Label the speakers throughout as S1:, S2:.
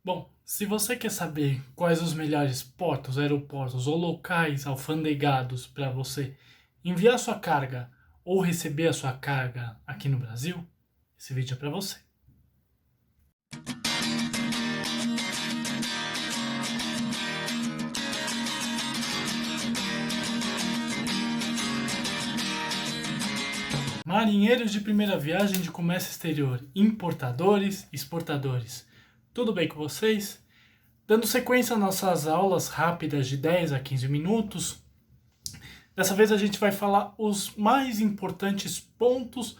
S1: Bom, se você quer saber quais os melhores portos, aeroportos ou locais alfandegados para você enviar sua carga ou receber a sua carga aqui no Brasil, esse vídeo é para você. Marinheiros de primeira viagem de comércio exterior, importadores, exportadores. Tudo bem com vocês? Dando sequência às nossas aulas rápidas de 10 a 15 minutos, dessa vez a gente vai falar os mais importantes pontos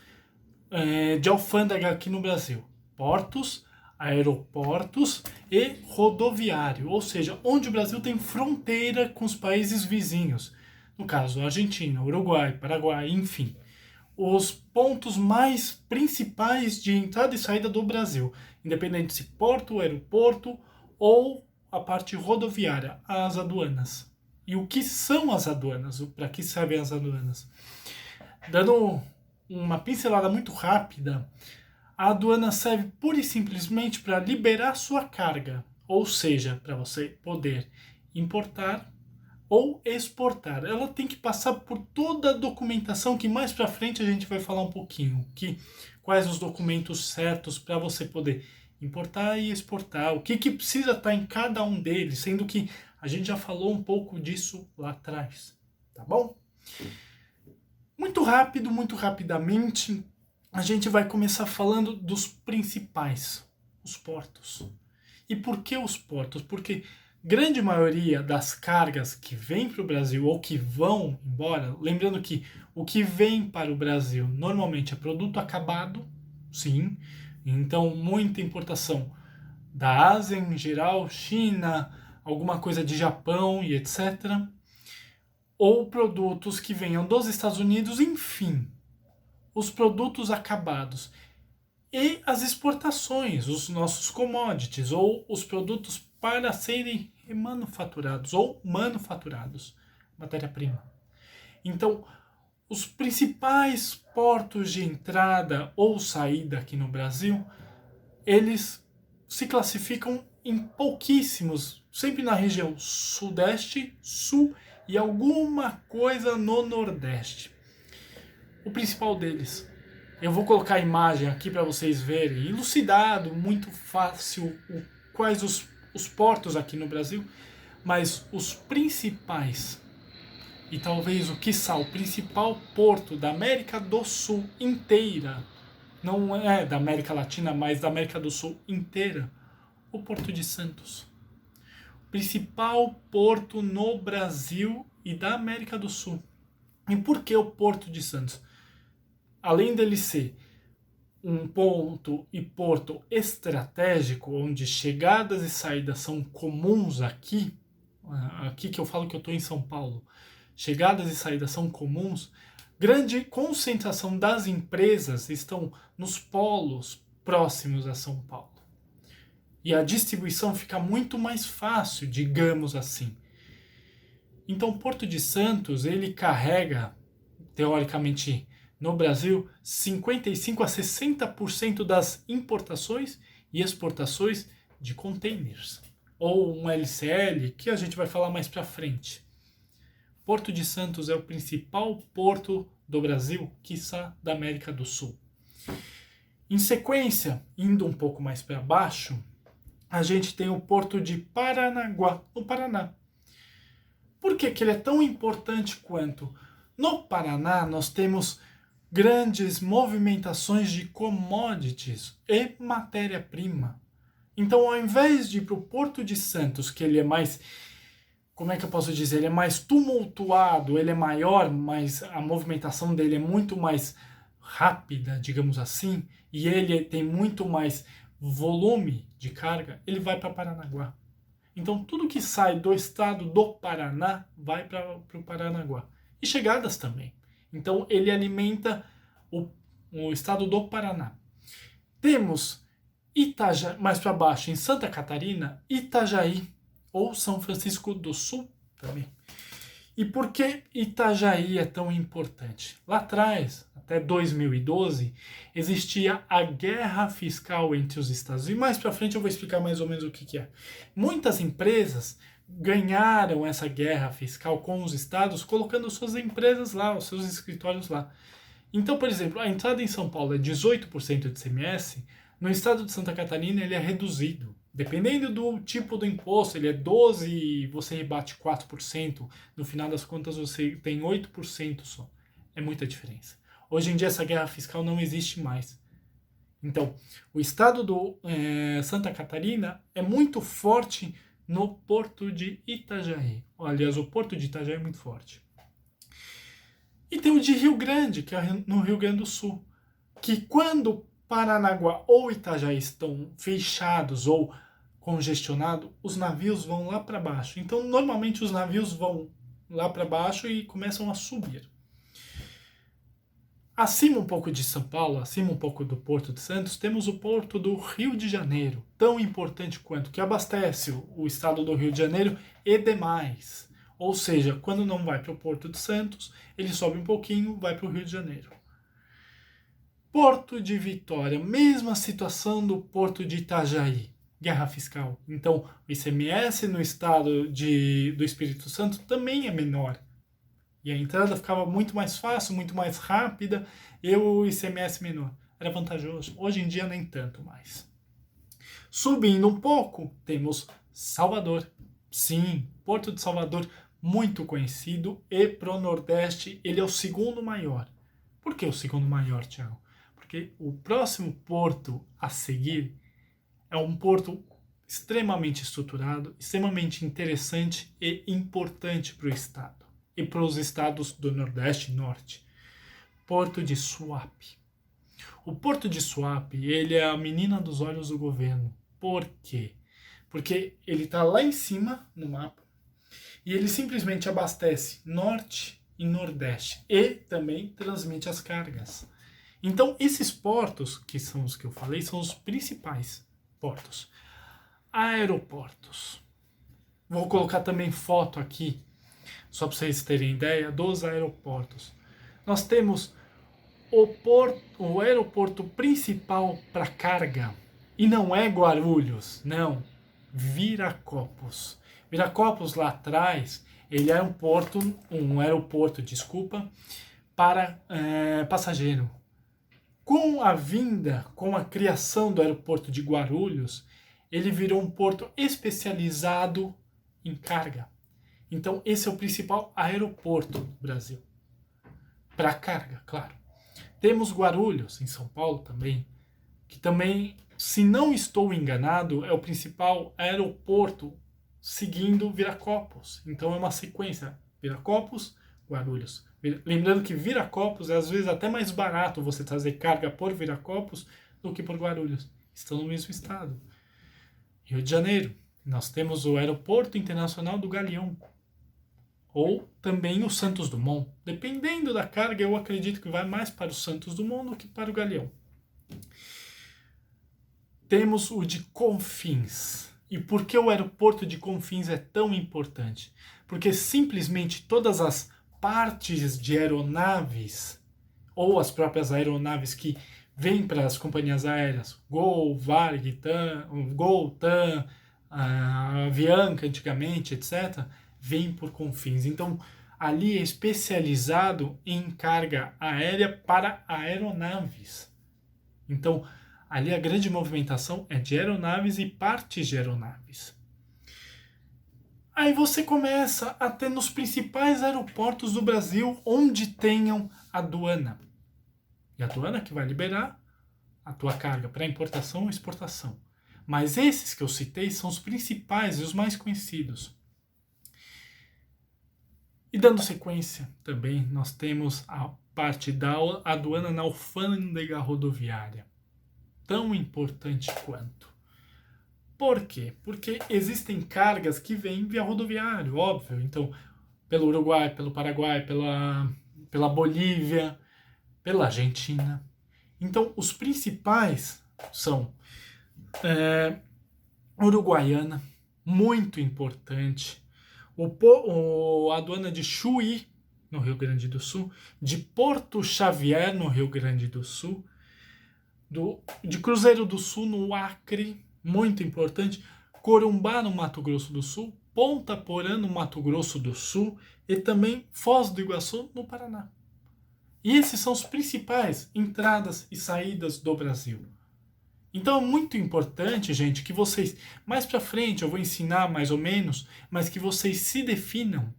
S1: de alfândega aqui no Brasil. Portos, aeroportos e rodoviário, ou seja, onde o Brasil tem fronteira com os países vizinhos. No caso, Argentina, Uruguai, Paraguai, enfim. Os pontos mais principais de entrada e saída do Brasil, independente se porto, aeroporto ou a parte rodoviária, as aduanas. E o que são as aduanas? Para que servem as aduanas? Dando uma pincelada muito rápida, a aduana serve pura e simplesmente para liberar sua carga, ou seja, para você poder importar ou exportar. Ela tem que passar por toda a documentação que mais para frente a gente vai falar um pouquinho, quais os documentos certos para você poder importar e exportar, o que precisa estar em cada um deles, sendo que a gente já falou um pouco disso lá atrás, tá bom? Muito rápido, muito rapidamente, a gente vai começar falando dos principais, os portos. E por que os portos? Porque grande maioria das cargas que vêm para o Brasil ou que vão embora, lembrando que o que vem para o Brasil normalmente é produto acabado, sim, então muita importação da Ásia em geral, China, alguma coisa de Japão e etc. Ou produtos que venham dos Estados Unidos, enfim, os produtos acabados. E as exportações, os nossos commodities, ou os produtos para serem remanufaturados ou manufaturados, matéria-prima. Então, os principais portos de entrada ou saída aqui no Brasil, eles se classificam em pouquíssimos, sempre na região sudeste, sul e alguma coisa no nordeste. O principal deles, eu vou colocar a imagem aqui para vocês verem, elucidado, muito fácil, quais os portos aqui no Brasil, mas os principais, e talvez o principal porto da América do Sul inteira, não é da América Latina, mas da América do Sul inteira, o Porto de Santos. O principal porto no Brasil e da América do Sul. E por que o Porto de Santos? Além dele ser um ponto e porto estratégico, onde chegadas e saídas são comuns aqui que eu falo que eu estou em São Paulo, chegadas e saídas são comuns, grande concentração das empresas estão nos polos próximos a São Paulo. E a distribuição fica muito mais fácil, digamos assim. Então, Porto de Santos, ele carrega, teoricamente, no Brasil, 55 a 60% das importações e exportações de containers, ou um LCL, que a gente vai falar mais para frente. Porto de Santos é o principal porto do Brasil, quiçá da América do Sul. Em sequência, indo um pouco mais para baixo, a gente tem o Porto de Paranaguá, no Paraná. Por que ele é tão importante quanto? No Paraná, nós temos grandes movimentações de commodities e matéria-prima. Então, ao invés de ir para o Porto de Santos, que ele é mais, como é que eu posso dizer, ele é mais tumultuado, ele é maior, mas a movimentação dele é muito mais rápida, digamos assim, e ele tem muito mais volume de carga, ele vai para Paranaguá. Então, tudo que sai do estado do Paraná vai para o Paranaguá. E chegadas também. Então, ele alimenta o estado do Paraná. Temos mais para baixo, em Santa Catarina, Itajaí, ou São Francisco do Sul também. E por que Itajaí é tão importante? Lá atrás, até 2012, existia a guerra fiscal entre os estados. E mais para frente eu vou explicar mais ou menos o que é. Muitas empresas ganharam essa guerra fiscal com os estados, colocando suas empresas lá, os seus escritórios lá. Então, por exemplo, a entrada em São Paulo é 18% de ICMS, no estado de Santa Catarina ele é reduzido. Dependendo do tipo do imposto, ele é 12% e você rebate 4%, no final das contas você tem 8% só. É muita diferença. Hoje em dia essa guerra fiscal não existe mais. Então, o estado do Santa Catarina é muito forte no porto de Itajaí. Aliás, o porto de Itajaí é muito forte. E tem o de Rio Grande, que é no Rio Grande do Sul, que quando Paranaguá ou Itajaí estão fechados ou congestionados, os navios vão lá para baixo. Então, normalmente os navios vão lá para baixo e começam a subir. Acima um pouco de São Paulo, acima um pouco do Porto de Santos, temos o Porto do Rio de Janeiro, tão importante quanto, que abastece o estado do Rio de Janeiro e demais. Ou seja, quando não vai para o Porto de Santos, ele sobe um pouquinho, vai para o Rio de Janeiro. Porto de Vitória, mesma situação do Porto de Itajaí, guerra fiscal. Então, o ICMS no estado do Espírito Santo também é menor. E a entrada ficava muito mais fácil, muito mais rápida, e o ICMS menor. Era vantajoso. Hoje em dia, nem tanto mais. Subindo um pouco, temos Salvador. Sim, Porto de Salvador, muito conhecido, e pro Nordeste ele é o segundo maior. Por que o segundo maior, Thiago? Porque o próximo porto a seguir é um porto extremamente estruturado, extremamente interessante e importante para o estado e para os estados do Nordeste e Norte. Porto de Suape. O Porto de Suape, ele é a menina dos olhos do governo. Por quê? Porque ele está lá em cima no mapa e ele simplesmente abastece Norte e Nordeste e também transmite as cargas. Então, esses portos, que são os que eu falei, são os principais portos. Aeroportos. Vou colocar também foto aqui, só para vocês terem ideia dos aeroportos. Nós temos o aeroporto principal para carga, e não é Guarulhos, não, Viracopos. Viracopos lá atrás, ele era um aeroporto, para passageiro. Com a vinda, com a criação do aeroporto de Guarulhos, ele virou um porto especializado em carga. Então, esse é o principal aeroporto do Brasil. Para carga, claro. Temos Guarulhos, em São Paulo também, que também, se não estou enganado, é o principal aeroporto seguindo Viracopos. Então, é uma sequência. Viracopos, Guarulhos. Lembrando que Viracopos é às vezes até mais barato você trazer carga por Viracopos do que por Guarulhos. Estão no mesmo estado. Rio de Janeiro, nós temos o Aeroporto Internacional do Galeão. Ou também o Santos Dumont. Dependendo da carga, eu acredito que vai mais para o Santos Dumont do que para o Galeão. Temos o de Confins. E por que o aeroporto de Confins é tão importante? Porque simplesmente todas as partes de aeronaves, ou as próprias aeronaves que vêm para as companhias aéreas, Gol, Varig, TAM, Avianca antigamente, etc., vêm por Confins. Então, ali é especializado em carga aérea para aeronaves. Então, ali a grande movimentação é de aeronaves e partes de aeronaves. Aí você começa a ter nos principais aeroportos do Brasil onde tenham aduana. E a aduana que vai liberar a tua carga para importação ou exportação. Mas esses que eu citei são os principais e os mais conhecidos. E dando sequência também, nós temos a parte da aduana na alfândega rodoviária. Tão importante quanto. Por quê? Porque existem cargas que vêm via rodoviário, óbvio. Então, pelo Uruguai, pelo Paraguai, pela Bolívia, pela Argentina. Então, os principais são Uruguaiana, muito importante. a aduana de Chuí, no Rio Grande do Sul, de Porto Xavier, no Rio Grande do Sul, de Cruzeiro do Sul, no Acre, muito importante, Corumbá, no Mato Grosso do Sul, Ponta Porã, no Mato Grosso do Sul, e também Foz do Iguaçu, no Paraná. E esses são os principais entradas e saídas do Brasil. Então é muito importante, gente, que vocês, mais pra frente eu vou ensinar mais ou menos, mas que vocês se definam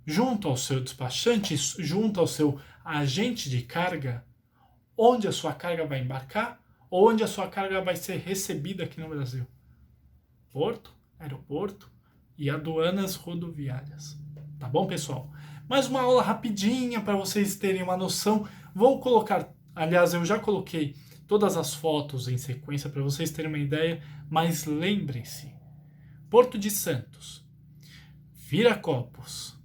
S1: junto ao seu despachante, junto ao seu agente de carga, onde a sua carga vai embarcar ou onde a sua carga vai ser recebida aqui no Brasil. Porto, aeroporto e aduanas rodoviárias. Tá bom, pessoal? Mais uma aula rapidinha para vocês terem uma noção. Vou colocar, aliás, eu já coloquei todas as fotos em sequência para vocês terem uma ideia, mas lembrem-se, Porto de Santos, Viracopos,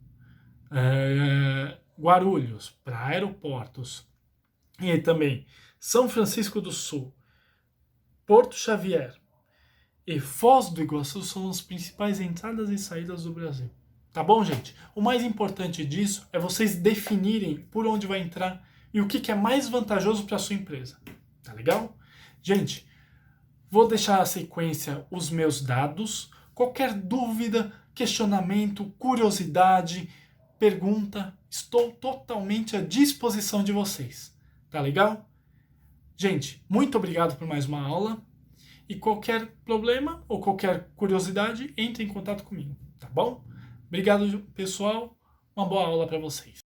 S1: Guarulhos, para aeroportos, e também São Francisco do Sul, Porto Xavier e Foz do Iguaçu são as principais entradas e saídas do Brasil. Tá bom, gente? O mais importante disso é vocês definirem por onde vai entrar e o que é mais vantajoso para a sua empresa. Tá legal? Gente, vou deixar a sequência os meus dados. Qualquer dúvida, questionamento, curiosidade, pergunta, estou totalmente à disposição de vocês. Tá legal? Gente, muito obrigado por mais uma aula. E qualquer problema ou qualquer curiosidade, entre em contato comigo, tá bom? Obrigado, pessoal. Uma boa aula para vocês.